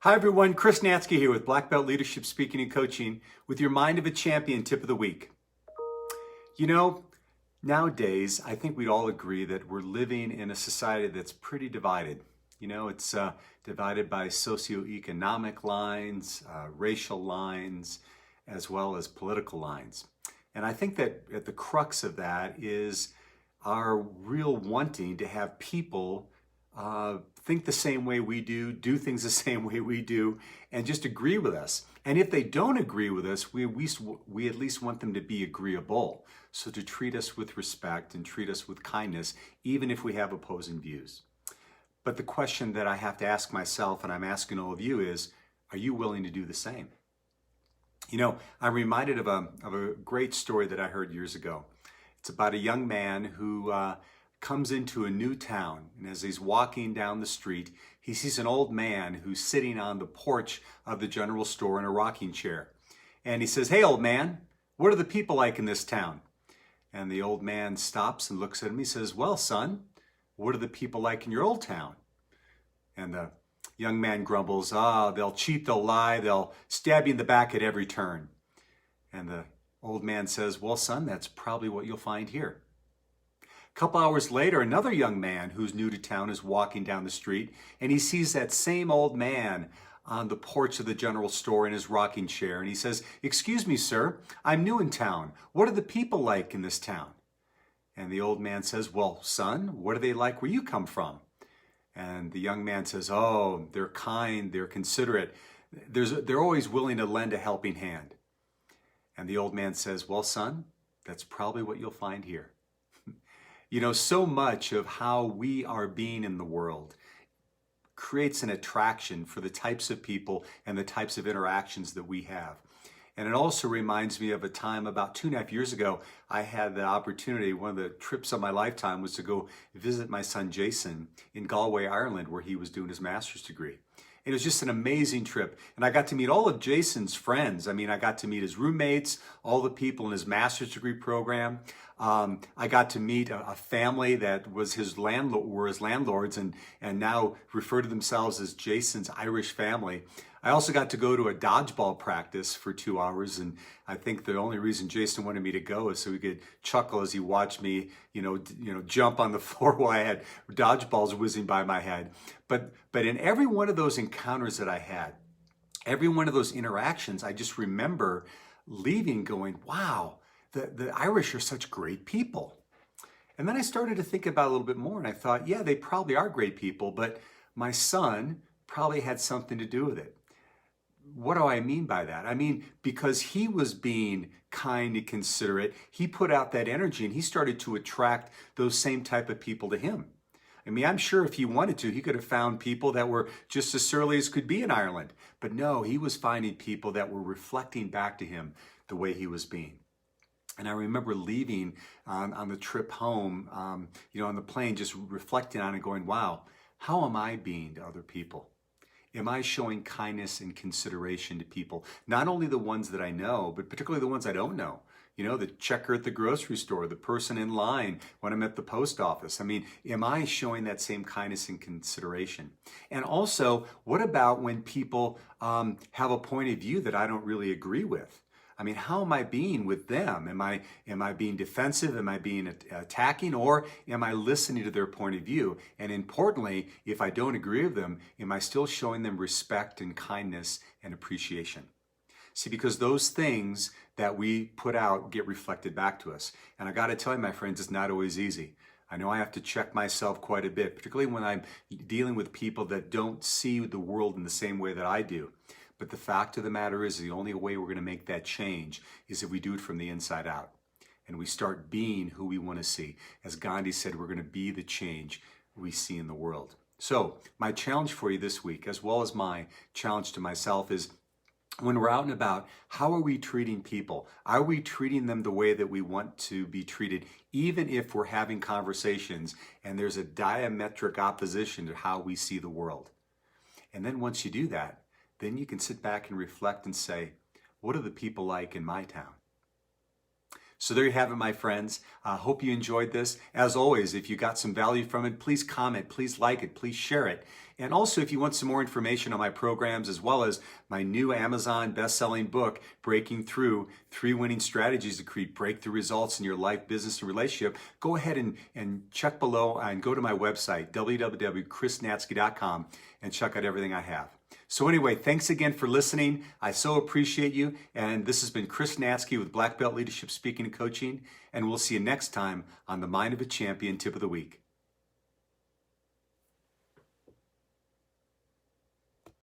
Hi everyone, Chris Natzke here with Black Belt Leadership Speaking and Coaching with your Mind of a Champion tip of the week. You know, nowadays I think we'd all agree that we're living in a society that's pretty divided. It's divided by socioeconomic lines, racial lines, as well as political lines. And I think that at the crux of that is our real wanting to have people think the same way we do things the same way we do, and just agree with us. And if they don't agree with us, we at least want them to be agreeable. So to treat us with respect and treat us with kindness, even if we have opposing views. But the question that I have to ask myself, and I'm asking all of you, is, are you willing to do the same? I'm reminded of a great story that I heard years ago. It's about a young man who comes into a new town, and as he's walking down the street, he sees an old man who's sitting on the porch of the general store in a rocking chair. And he says, "Hey, old man, what are the people like in this town?" And the old man stops and looks at him. He says, "Well, son, what are the people like in your old town?" And the young man grumbles, "They'll cheat, they'll lie, they'll stab you in the back at every turn." And the old man says, "Well, son, that's probably what you'll find here." A couple hours later, another young man who's new to town is walking down the street, and he sees that same old man on the porch of the general store in his rocking chair. And he says, "Excuse me, sir, I'm new in town. What are the people like in this town?" And the old man says, "Well, son, what are they like where you come from?" And the young man says, "Oh, they're kind, they're considerate. They're always willing to lend a helping hand." And the old man says, "Well, son, that's probably what you'll find here." So much of how we are being in the world creates an attraction for the types of people and the types of interactions that we have. And it also reminds me of a time about 2.5 years ago, I had the opportunity, one of the trips of my lifetime was to go visit my son Jason in Galway, Ireland, where he was doing his master's degree. It was just an amazing trip. And I got to meet all of Jason's friends. I got to meet his roommates, all the people in his master's degree program. I got to meet a family that was were his landlords and now refer to themselves as Jason's Irish family. I also got to go to a dodgeball practice for 2 hours, and I think the only reason Jason wanted me to go is so he could chuckle as he watched me, jump on the floor while I had dodgeballs whizzing by my head. But in every one of those encounters that I had, every one of those interactions, I just remember leaving going, wow, the Irish are such great people. And then I started to think about it a little bit more, and I thought, yeah, they probably are great people, but my son probably had something to do with it. What do I mean by that? Because he was being kind and considerate, he put out that energy and he started to attract those same type of people to him. I'm sure if he wanted to, he could have found people that were just as surly as could be in Ireland. But no, he was finding people that were reflecting back to him the way he was being. And I remember leaving on the trip home, on the plane, just reflecting on it, going, wow, how am I being to other people? Am I showing kindness and consideration to people? Not only the ones that I know, but particularly the ones I don't know. The checker at the grocery store, the person in line when I'm at the post office. Am I showing that same kindness and consideration? And also, what about when people have a point of view that I don't really agree with? How am I being with them? Am I being defensive? Am I being attacking? Or am I listening to their point of view? And importantly, if I don't agree with them, am I still showing them respect and kindness and appreciation? See, because those things that we put out get reflected back to us. And I got to tell you, my friends, it's not always easy. I know I have to check myself quite a bit, particularly when I'm dealing with people that don't see the world in the same way that I do. But the fact of the matter is, the only way we're going to make that change is if we do it from the inside out. And we start being who we want to see. As Gandhi said, we're going to be the change we see in the world. So my challenge for you this week, as well as my challenge to myself, is when we're out and about, how are we treating people? Are we treating them the way that we want to be treated, even if we're having conversations and there's a diametric opposition to how we see the world? And then once you do that, then you can sit back and reflect and say, what are the people like in my town? So there you have it, my friends. I hope you enjoyed this. As always, if you got some value from it, please comment, please like it, please share it. And also, if you want some more information on my programs, as well as my new Amazon best-selling book, Breaking Through, 3 Winning Strategies to Create Breakthrough Results in Your Life, Business, and Relationship, go ahead and check below and go to my website, www.chrisnatzke.com, and check out everything I have. So anyway, thanks again for listening. I so appreciate you. And this has been Chris Natzke with Black Belt Leadership Speaking and Coaching. And we'll see you next time on the Mind of a Champion Tip of the Week.